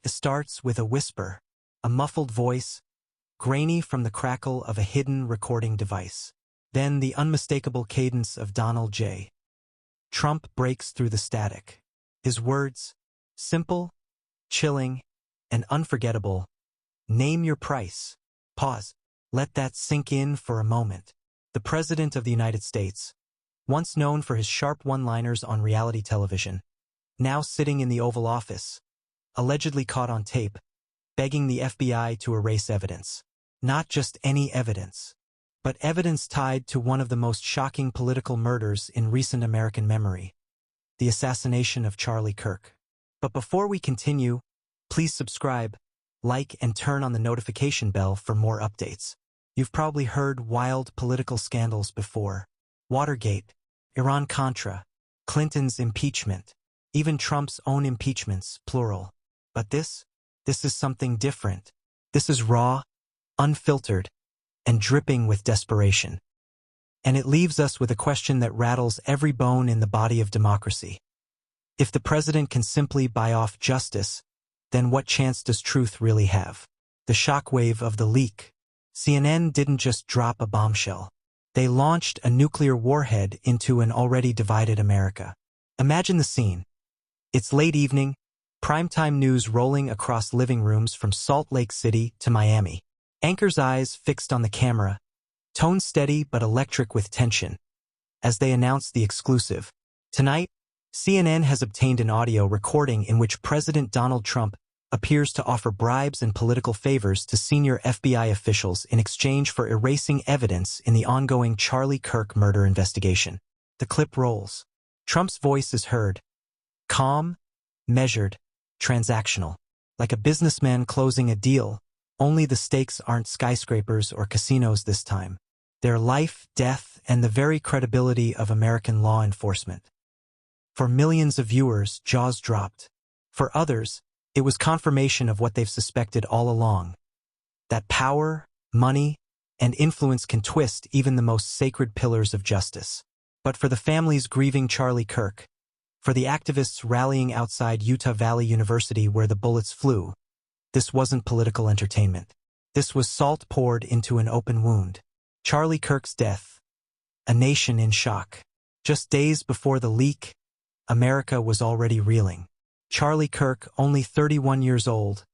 It starts with a whisper, a muffled voice, grainy from the crackle of a hidden recording device. Then the unmistakable cadence of Donald J. Trump breaks through the static. His words, simple, chilling, and unforgettable. Name your price. Pause. Let that sink in for a moment. The President of the United States, once known for his sharp one-liners on reality television, now sitting in the Oval Office, allegedly caught on tape, begging the FBI to erase evidence. Not just any evidence, but evidence tied to one of the most shocking political murders in recent American memory, the assassination of Charlie Kirk. But before we continue, please subscribe, like, and turn on the notification bell for more updates. You've probably heard wild political scandals before. Watergate, Iran-Contra, Clinton's impeachment, even Trump's own impeachments, plural. But this is something different. This is raw, unfiltered, and dripping with desperation. And it leaves us with a question that rattles every bone in the body of democracy. If the president can simply buy off justice, then what chance does truth really have? The shockwave of the leak. CNN didn't just drop a bombshell. They launched a nuclear warhead into an already divided America. Imagine the scene. It's late evening, primetime news rolling across living rooms from Salt Lake City to Miami. Anchors' eyes fixed on the camera, tone steady but electric with tension, as they announce the exclusive. Tonight, CNN has obtained an audio recording in which President Donald Trump appears to offer bribes and political favors to senior FBI officials in exchange for erasing evidence in the ongoing Charlie Kirk murder investigation. The clip rolls. Trump's voice is heard. Calm, measured, transactional. Like a businessman closing a deal, only the stakes aren't skyscrapers or casinos this time. They're life, death, and the very credibility of American law enforcement. For millions of viewers, jaws dropped. For others, it was confirmation of what they've suspected all along. That power, money, and influence can twist even the most sacred pillars of justice. But for the families grieving Charlie Kirk, for the activists rallying outside Utah Valley University where the bullets flew, this wasn't political entertainment. This was salt poured into an open wound. Charlie Kirk's death. A nation in shock. Just days before the leak, America was already reeling. Charlie Kirk, only 31 years old,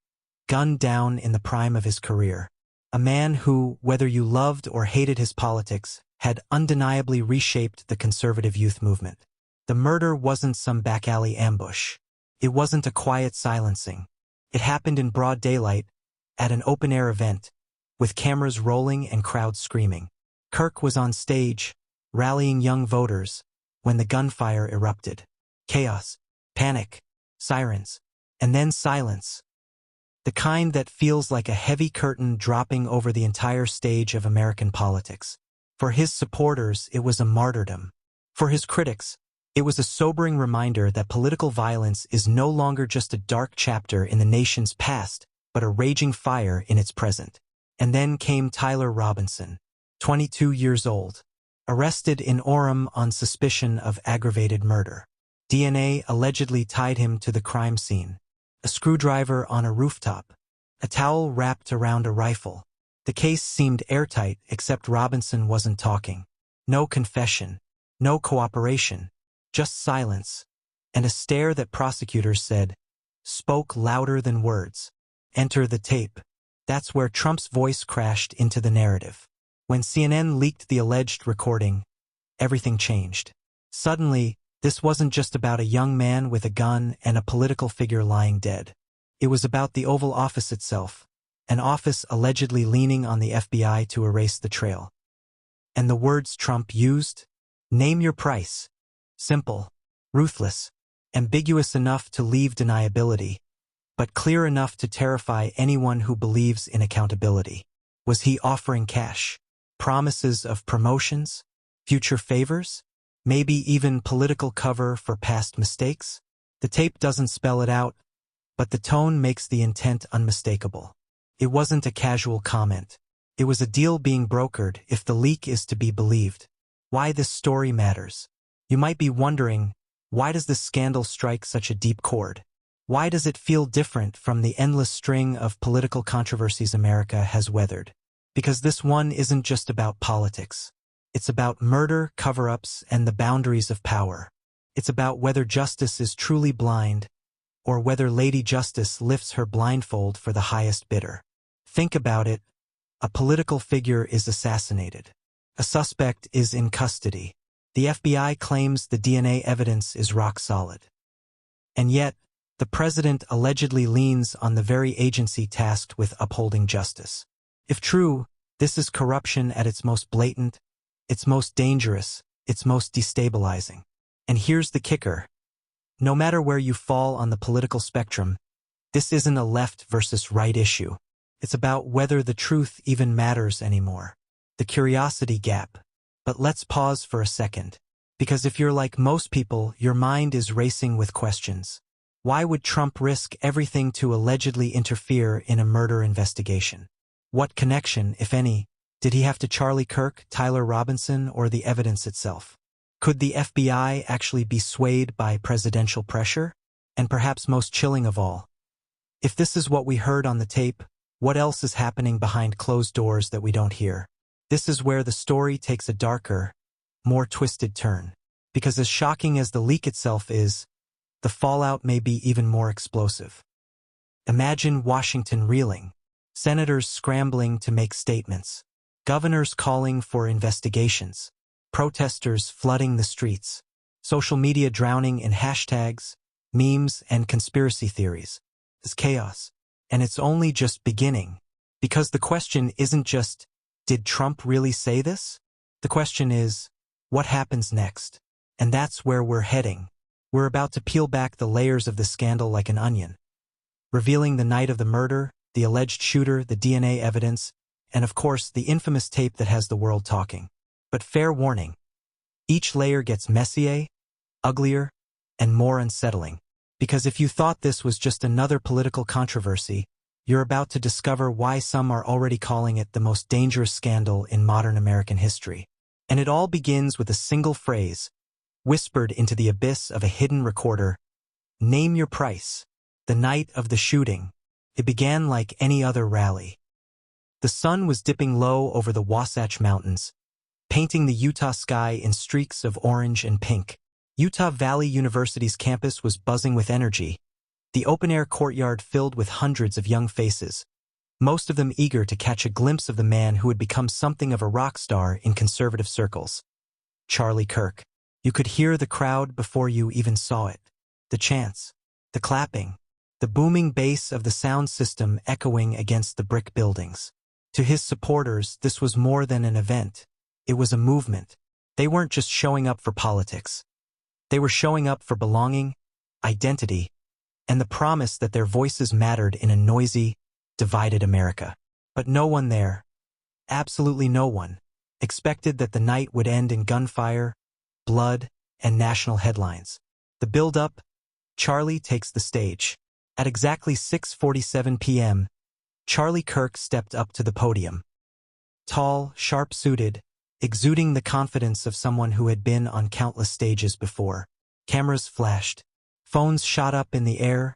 gunned down in the prime of his career. A man who, whether you loved or hated his politics, had undeniably reshaped the conservative youth movement. The murder wasn't some back-alley ambush. It wasn't a quiet silencing. It happened in broad daylight, at an open-air event, with cameras rolling and crowds screaming. Kirk was on stage, rallying young voters, when the gunfire erupted. Chaos, panic, sirens, and then silence. The kind that feels like a heavy curtain dropping over the entire stage of American politics. For his supporters, it was a martyrdom. For his critics, it was a sobering reminder that political violence is no longer just a dark chapter in the nation's past, but a raging fire in its present. And then came Tyler Robinson, 22 years old, arrested in Orem on suspicion of aggravated murder. DNA allegedly tied him to the crime scene. A screwdriver on a rooftop. A towel wrapped around a rifle. The case seemed airtight, except Robinson wasn't talking. No confession. No cooperation. Just silence. And a stare that prosecutors said spoke louder than words. Enter the tape. That's where Trump's voice crashed into the narrative. When CNN leaked the alleged recording, everything changed. Suddenly, this wasn't just about a young man with a gun and a political figure lying dead. It was about the Oval Office itself, an office allegedly leaning on the FBI to erase the trail. And the words Trump used? Name your price. Simple, ruthless, ambiguous enough to leave deniability, but clear enough to terrify anyone who believes in accountability. Was he offering cash? Promises of promotions? Future favors? Maybe even political cover for past mistakes? The tape doesn't spell it out, but the tone makes the intent unmistakable. It wasn't a casual comment. It was a deal being brokered if the leak is to be believed. Why this story matters. You might be wondering, why does this scandal strike such a deep chord? Why does it feel different from the endless string of political controversies America has weathered? Because this one isn't just about politics. It's about murder, cover-ups, and the boundaries of power. It's about whether justice is truly blind, or whether Lady Justice lifts her blindfold for the highest bidder. Think about it. A political figure is assassinated. A suspect is in custody. The FBI claims the DNA evidence is rock solid. And yet, the president allegedly leans on the very agency tasked with upholding justice. If true, this is corruption at its most blatant, its most dangerous, its most destabilizing. And here's the kicker. No matter where you fall on the political spectrum, this isn't a left versus right issue. It's about whether the truth even matters anymore. The curiosity gap. But let's pause for a second. Because if you're like most people, your mind is racing with questions. Why would Trump risk everything to allegedly interfere in a murder investigation? What connection, if any, did he have to Charlie Kirk, Tyler Robinson, or the evidence itself? Could the FBI actually be swayed by presidential pressure? And perhaps most chilling of all, if this is what we heard on the tape, what else is happening behind closed doors that we don't hear? This is where the story takes a darker, more twisted turn. Because as shocking as the leak itself is, the fallout may be even more explosive. Imagine Washington reeling, senators scrambling to make statements, governors calling for investigations, protesters flooding the streets, social media drowning in hashtags, memes, and conspiracy theories. It's chaos. And it's only just beginning. Because the question isn't just, did Trump really say this? The question is, what happens next? And that's where we're heading. We're about to peel back the layers of the scandal like an onion, revealing the night of the murder, the alleged shooter, the DNA evidence, and of course the infamous tape that has the world talking. But fair warning, each layer gets messier, uglier, and more unsettling. Because if you thought this was just another political controversy, you're about to discover why some are already calling it the most dangerous scandal in modern American history. And it all begins with a single phrase, whispered into the abyss of a hidden recorder, "Name your price." The night of the shooting, it began like any other rally. The sun was dipping low over the Wasatch Mountains, painting the Utah sky in streaks of orange and pink. Utah Valley University's campus was buzzing with energy, the open-air courtyard filled with hundreds of young faces, most of them eager to catch a glimpse of the man who had become something of a rock star in conservative circles. Charlie Kirk. You could hear the crowd before you even saw it. The chants, the clapping, the booming bass of the sound system echoing against the brick buildings. To his supporters, this was more than an event. It was a movement. They weren't just showing up for politics. They were showing up for belonging, identity, and the promise that their voices mattered in a noisy, divided America. But no one there, absolutely no one, expected that the night would end in gunfire, blood, and national headlines. The build-up, Charlie takes the stage. At exactly 6:47 p.m., Charlie Kirk stepped up to the podium. Tall, sharp-suited, exuding the confidence of someone who had been on countless stages before. Cameras flashed. Phones shot up in the air,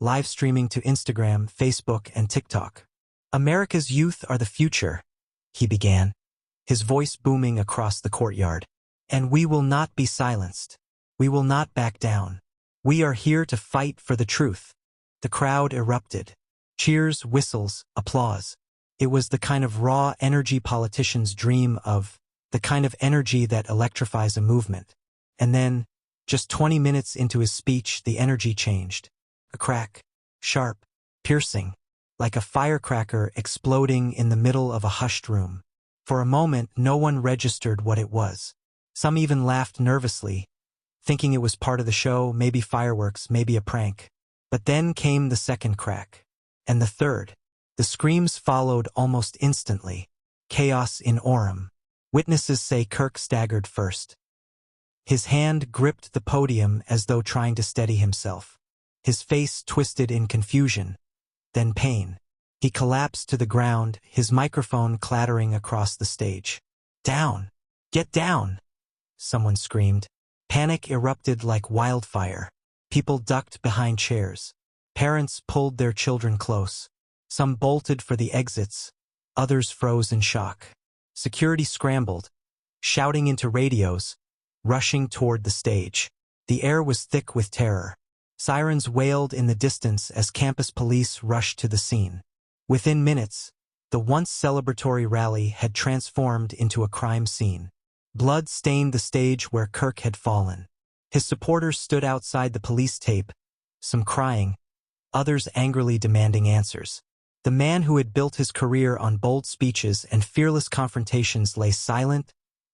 live streaming to Instagram, Facebook, and TikTok. "America's youth are the future," he began, his voice booming across the courtyard. "And we will not be silenced. We will not back down. We are here to fight for the truth." The crowd erupted. Cheers, whistles, applause. It was the kind of raw energy politicians dream of, the kind of energy that electrifies a movement. And then, just 20 minutes into his speech, the energy changed. A crack, sharp, piercing, like a firecracker exploding in the middle of a hushed room. For a moment, no one registered what it was. Some even laughed nervously, thinking it was part of the show, maybe fireworks, maybe a prank. But then came the second crack. And the third. The screams followed almost instantly. Chaos in Orem. Witnesses say Kirk staggered first. His hand gripped the podium as though trying to steady himself. His face twisted in confusion, then pain. He collapsed to the ground, his microphone clattering across the stage. "Down! Get down!" someone screamed. Panic erupted like wildfire. People ducked behind chairs. Parents pulled their children close. Some bolted for the exits, others froze in shock. Security scrambled, shouting into radios, rushing toward the stage. The air was thick with terror. Sirens wailed in the distance as campus police rushed to the scene. Within minutes, the once celebratory rally had transformed into a crime scene. Blood stained the stage where Kirk had fallen. His supporters stood outside the police tape, some crying, others angrily demanding answers. The man who had built his career on bold speeches and fearless confrontations lay silent,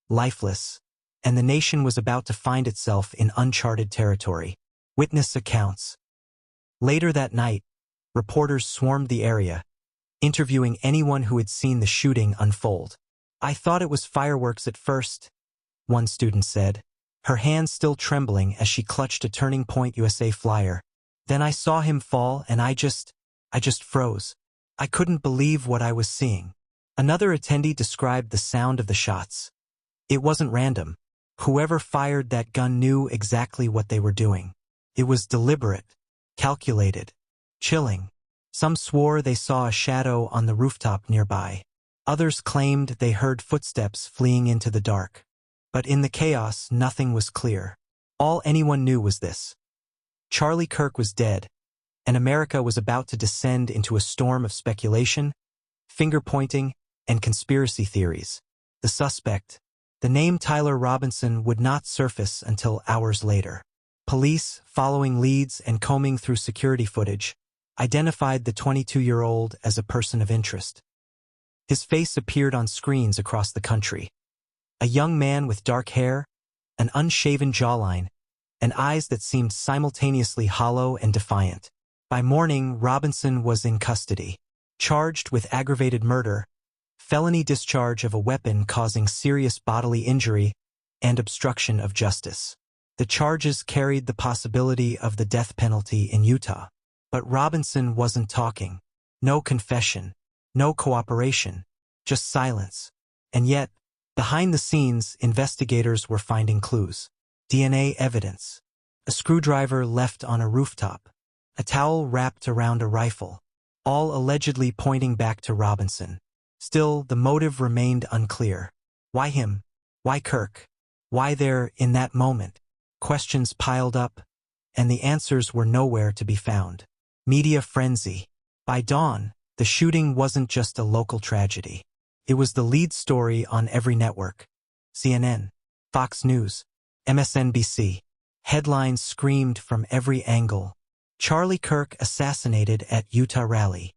lifeless, and the nation was about to find itself in uncharted territory. Witness accounts. Later that night, reporters swarmed the area, interviewing anyone who had seen the shooting unfold. "I thought it was fireworks at first," one student said, her hand still trembling as she clutched a Turning Point USA flyer. "Then I saw him fall and I just froze. I couldn't believe what I was seeing." Another attendee described the sound of the shots. "It wasn't random. Whoever fired that gun knew exactly what they were doing. It was deliberate, calculated, chilling." Some swore they saw a shadow on the rooftop nearby. Others claimed they heard footsteps fleeing into the dark. But in the chaos, nothing was clear. All anyone knew was this: Charlie Kirk was dead, and America was about to descend into a storm of speculation, finger-pointing, and conspiracy theories. The suspect, the name Tyler Robinson, would not surface until hours later. Police, following leads and combing through security footage, identified the 22-year-old as a person of interest. His face appeared on screens across the country. A young man with dark hair, an unshaven jawline, and eyes that seemed simultaneously hollow and defiant. By morning, Robinson was in custody, charged with aggravated murder, felony discharge of a weapon causing serious bodily injury, and obstruction of justice. The charges carried the possibility of the death penalty in Utah. But Robinson wasn't talking. No confession, no cooperation, just silence. And yet, behind the scenes, investigators were finding clues. DNA evidence. A screwdriver left on a rooftop. A towel wrapped around a rifle. All allegedly pointing back to Robinson. Still, the motive remained unclear. Why him? Why Kirk? Why there in that moment? Questions piled up, and the answers were nowhere to be found. Media frenzy. By dawn, the shooting wasn't just a local tragedy. It was the lead story on every network. CNN, Fox News, MSNBC. Headlines screamed from every angle. Charlie Kirk assassinated at Utah rally.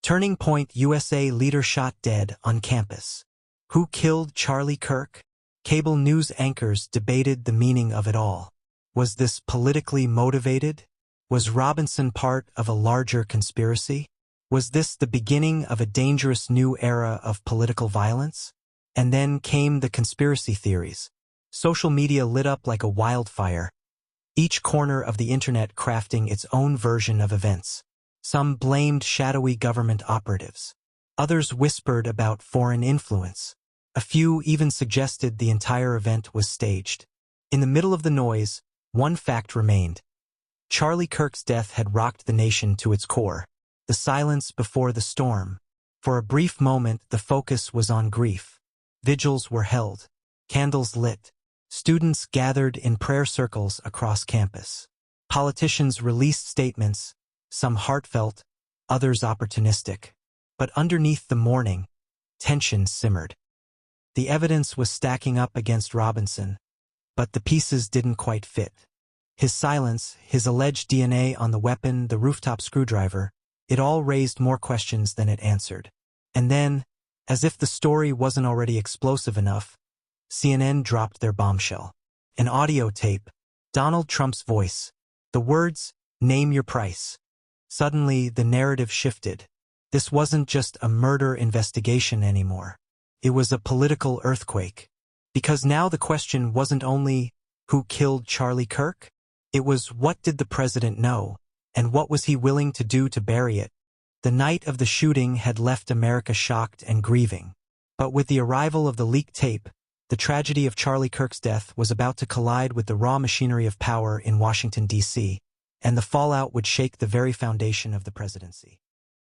Turning Point USA leader shot dead on campus. Who killed Charlie Kirk? Cable news anchors debated the meaning of it all. Was this politically motivated? Was Robinson part of a larger conspiracy? Was this the beginning of a dangerous new era of political violence? And then came the conspiracy theories. Social media lit up like a wildfire, each corner of the internet crafting its own version of events. Some blamed shadowy government operatives. Others whispered about foreign influence. A few even suggested the entire event was staged. In the middle of the noise, one fact remained. Charlie Kirk's death had rocked the nation to its core. The silence before the storm. For a brief moment, the focus was on grief. Vigils were held. Candles lit. Students gathered in prayer circles across campus. Politicians released statements, some heartfelt, others opportunistic. But underneath the mourning, tension simmered. The evidence was stacking up against Robinson, but the pieces didn't quite fit. His silence, his alleged DNA on the weapon, the rooftop screwdriver, it all raised more questions than it answered. And then, as if the story wasn't already explosive enough, CNN dropped their bombshell. An audio tape, Donald Trump's voice, the words, "Name your price." Suddenly, the narrative shifted. This wasn't just a murder investigation anymore. It was a political earthquake. Because now the question wasn't only, who killed Charlie Kirk? It was, what did the president know, and what was he willing to do to bury it? The night of the shooting had left America shocked and grieving. But with the arrival of the leaked tape, the tragedy of Charlie Kirk's death was about to collide with the raw machinery of power in Washington, D.C., and the fallout would shake the very foundation of the presidency.